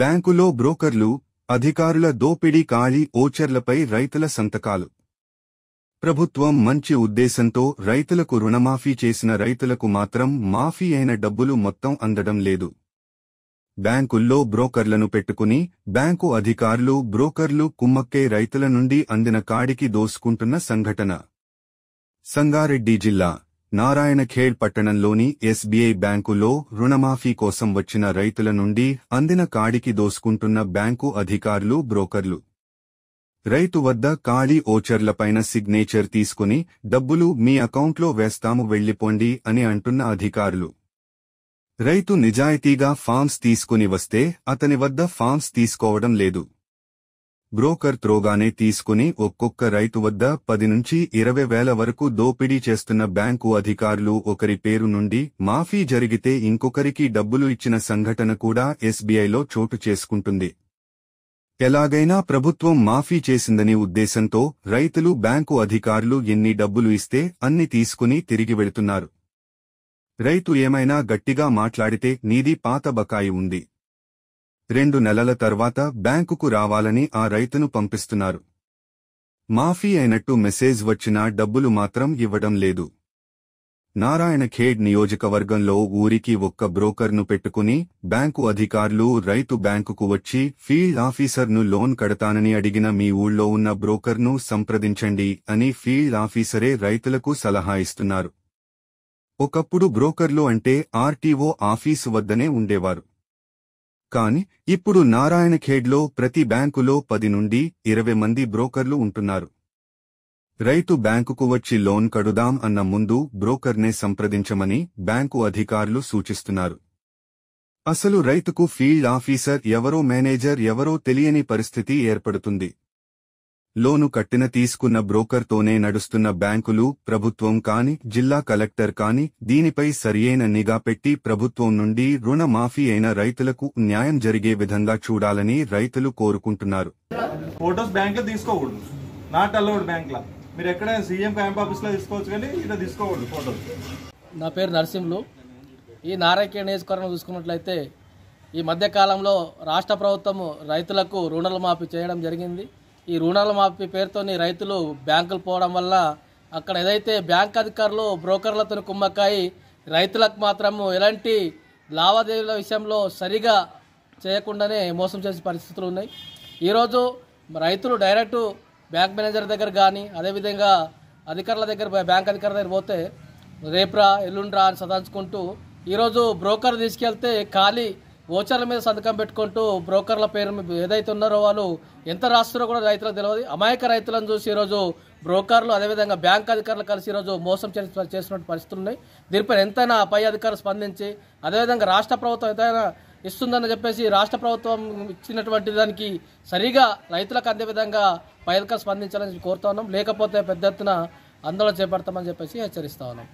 బ్యాంకులో బ్రోకర్లు, అధికారుల దోపిడీ, ఖాళీ ఓచర్లపై రైతుల సంతకాలు. ప్రభుత్వం మంచి ఉద్దేశంతో రైతులకు రుణమాఫీ చేసిన రైతులకు మాత్రం మాఫీ అయిన డబ్బులు మొత్తం అందడం లేదు. బ్యాంకుల్లో బ్రోకర్లను పెట్టుకుని బ్యాంకు అధికారులు, బ్రోకర్లు కుమ్మక్కై రైతుల నుండి అందిన కాడికి దోసుకుంటున్న సంఘటన. సంగారెడ్డి జిల్లా నారాయణఖేడ్ పట్టణంలోని ఎస్బీఐ బ్యాంకులో రుణమాఫీ కోసం వచ్చిన రైతుల నుండి అందిన కాడికి దోసుకుంటున్న బ్యాంకు అధికారులు, బ్రోకర్లు. రైతు వద్ద ఖాళీ ఓచర్లపైన సిగ్నేచర్ తీసుకుని డబ్బులు మీ అకౌంట్లో వేస్తాము వెళ్ళిపోండి అని అంటున్న అధికారులు. రైతు నిజాయితీగా ఫామ్స్ తీసుకుని వస్తే అతని వద్ద ఫామ్స్ తీసుకోవడం లేదు. బ్రోకర్ త్రోగానే తీసుకుని ఒక్కొక్క రైతు వద్ద 10 నుంచి 20 వేల వరకు దోపిడీ చేస్తున్న బ్యాంకు అధికారులు ఒకరి పేరు నుండి మాఫీ జరిగితే ఇంకొకరికి డబ్బులు ఇచ్చిన సంఘటన కూడా ఎస్బీఐలో చోటు చేసుకుంటుంది. ఎలాగైనా ప్రభుత్వం మాఫీ చేసిందని ఉద్దేశంతో రైతులు, బ్యాంకు అధికారులు ఎన్ని డబ్బులు ఇస్తే అన్ని తీసుకుని తిరిగి వెళుతున్నారు. రైతు ఏమైనా గట్టిగా మాట్లాడితే నీది పాత బకాయి ఉంది, 2 నెలల తర్వాత బ్యాంకుకు రావాలని ఆ రైతును పంపిస్తున్నారు. మాఫీ అయినట్టు మెసేజ్ వచ్చినా డబ్బులు మాత్రం ఇవ్వడం లేదు. నారాయణఖేడ్ నియోజకవర్గంలో ఊరికి ఒక్క బ్రోకర్ను పెట్టుకుని బ్యాంకు అధికారులు, రైతు బ్యాంకుకు వచ్చి ఫీల్డ్ ఆఫీసర్ను లోన్ కడతానని అడిగిన మీ ఊళ్ళో ఉన్న బ్రోకర్ను సంప్రదించండి అని ఫీల్డ్ ఆఫీసరే రైతులకు సలహా ఇస్తున్నారు. ఒకప్పుడు బ్రోకర్లు అంటే ఆర్టీఓ ఆఫీసు వద్దనే ఉండేవారు. కాని ఇప్పుడు నారాయణఖేడ్లో ప్రతి బ్యాంకులో 10 నుండి 20 మంది బ్రోకర్లు ఉంటున్నారు. రైతు బ్యాంకుకు వచ్చి లోన్ కడుదాం అన్న ముందు బ్రోకర్నే సంప్రదించమని బ్యాంకు అధికారులు సూచిస్తున్నారు. అసలు రైతుకు ఫీల్డ్ ఆఫీసర్ ఎవరో, మేనేజర్ ఎవరో తెలియని పరిస్థితి ఏర్పడుతుంది. లోను కట్టిన తీసుకున్న బ్రోకర్తోనే నడుస్తున్న బ్యాంకులు, ప్రభుత్వం కాని, జిల్లా కలెక్టర్ కాని దీనిపై సరియైన నిఘా పెట్టి ప్రభుత్వం నుండి రుణ మాఫీ అయిన రైతులకు న్యాయం జరిగే విధంగా చూడాలని రైతులు కోరుకుంటున్నారు. ఫోటోస్ బ్యాంక్ లో తీసుకోకూడదు, నాట్ అలౌడ్ బ్యాంక్ లా. మీరు ఎక్కడ సీఎం క్యాంప్ ఆఫీస్ లో తీసుకోవచ్చు కానీ ఇక్కడ తీసుకోకూడదు ఫోటోస్. నా పేరు నరసింహులు. ఈ నారాయణఖేడ్ నియోజకవర్గం చూసుకున్నట్లయితే ఈ మధ్యకాలంలో రాష్ట్ర ప్రభుత్వం రైతులకు రుణాల మాఫీ చేయడం జరిగింది. ఈ రుణాల మాఫీ పేరుతోని రైతులు బ్యాంకులు పోవడం వల్ల అక్కడ ఏదైతే బ్యాంక్ అధికారులు బ్రోకర్లతో కుమ్మక్కాయి రైతులకు మాత్రము ఎలాంటి లావాదేవీల విషయంలో సరిగా చేయకుండానే మోసం చేసే పరిస్థితులు ఉన్నాయి. ఈరోజు రైతులు డైరెక్టు బ్యాంక్ మేనేజర్ దగ్గర కానీ, అదేవిధంగా అధికారుల దగ్గర, బ్యాంక్ అధికారుల దగ్గర పోతే రేపురా ఎల్లుండ్రా అని సదాంచుకుంటూ ఈరోజు బ్రోకర్ తీసుకెళ్తే ఖాళీ ఓచర్ల మీద సంతకం పెట్టుకుంటూ బ్రోకర్ల పేరు ఏదైతే ఉన్నారో వాళ్ళు ఎంత రాస్తారో కూడా రైతులకు తెలియదు. అమాయక రైతులను చూసి ఈరోజు బ్రోకర్లు, అదేవిధంగా బ్యాంక్ అధికారులు కలిసి ఈరోజు మోసం చేస్తున్న పరిస్థితులు ఉన్నాయి. దీనిపై ఎంతైనా పై అధికారులు స్పందించి, అదేవిధంగా రాష్ట్ర ప్రభుత్వం ఎంతైనా ఇస్తుందని చెప్పేసి రాష్ట్ర ప్రభుత్వం ఇచ్చినటువంటి దానికి సరిగా రైతులకు అందే విధంగా పై అధికారులు స్పందించాలని కోరుతా ఉన్నాం. లేకపోతే పెద్ద ఎత్తున ఆందోళన చేపడతామని చెప్పేసి హెచ్చరిస్తా ఉన్నాం.